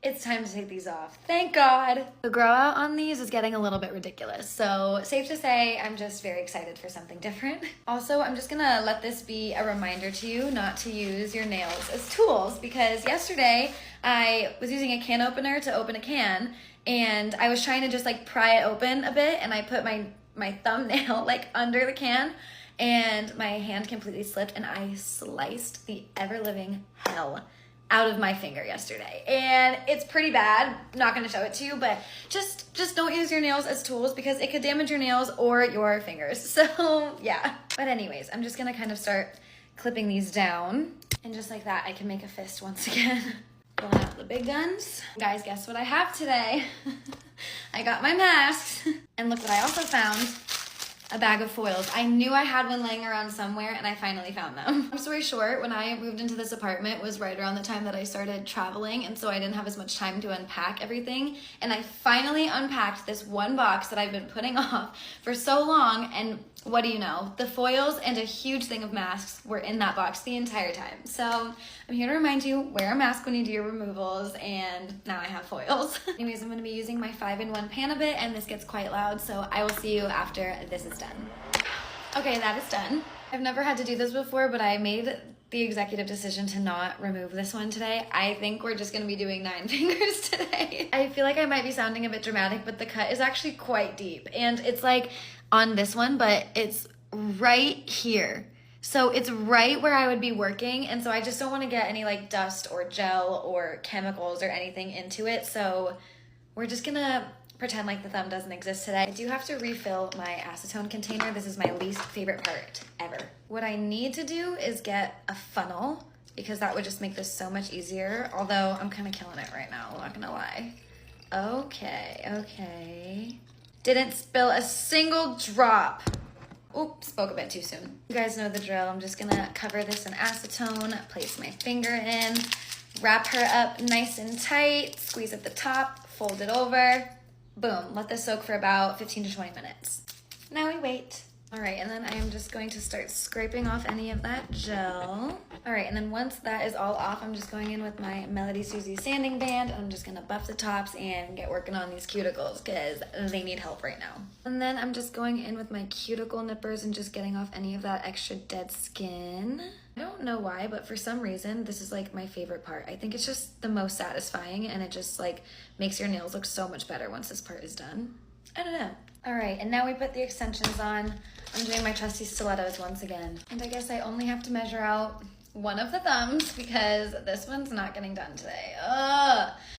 it's time to take these off. Thank God. The grow out on these is getting a little bit ridiculous. So safe to say, I'm just very excited for something different. Also, I'm just gonna let this be a reminder to you not to use your nails as tools, because yesterday I was using a can opener to open a can and I was trying to just like pry it open a bit, and I put my thumbnail like under the can and my hand completely slipped and I sliced the ever-living hell out of my finger yesterday. And it's pretty bad. I'm not gonna show it to you, but just don't use your nails as tools because it could damage your nails or your fingers. So yeah. But anyways, I'm just gonna kind of start clipping these down. And just like that, I can make a fist once again. Pulling out the big guns. Guys, guess what I have today? I got my masks. And look what I also found. A bag of foils. I knew I had one laying around somewhere and I finally found them. Long story short, when I moved into this apartment was right around the time that I started traveling, and so I didn't have as much time to unpack everything, and I finally unpacked this one box that I've been putting off for so long, and what do you know? The foils and a huge thing of masks were in that box the entire time. So I'm here to remind you, wear a mask when you do your removals, and now I have foils. Anyways, I'm gonna be using my 5-in-1 pan a bit, and this gets quite loud, so I will see you after this is done. Okay, that is done. I've never had to do this before, but I made the executive decision to not remove this one today. I think we're just gonna be doing 9 fingers today. I feel like I might be sounding a bit dramatic, but the cut is actually quite deep, and it's like on this one, but it's right here. So it's right where I would be working, and so I just don't want to get any like dust or gel or chemicals or anything into it. So we're just gonna pretend like the thumb doesn't exist today. I do have to refill my acetone container. This is my least favorite part ever. What I need to do is get a funnel, because that would just make this so much easier. Although I'm kind of killing it right now, I'm not gonna lie. Okay. Didn't spill a single drop. Oops, spoke a bit too soon. You guys know the drill. I'm just gonna cover this in acetone, place my finger in, wrap her up nice and tight, squeeze at the top, fold it over, boom. Let this soak for about 15 to 20 minutes. Now we wait. All right, and then I am just going to start scraping off any of that gel. All right, and then once that is all off, I'm just going in with my Melody Susie sanding band. I'm just gonna buff the tops and get working on these cuticles because they need help right now. And then I'm just going in with my cuticle nippers and just getting off any of that extra dead skin. I don't know why, but for some reason, this is like my favorite part. I think it's just the most satisfying, and it just like makes your nails look so much better once this part is done. I don't know. All right, and now we put the extensions on. I'm doing my trusty stilettos once again. And I guess I only have to measure out one of the thumbs because this one's not getting done today. Ugh.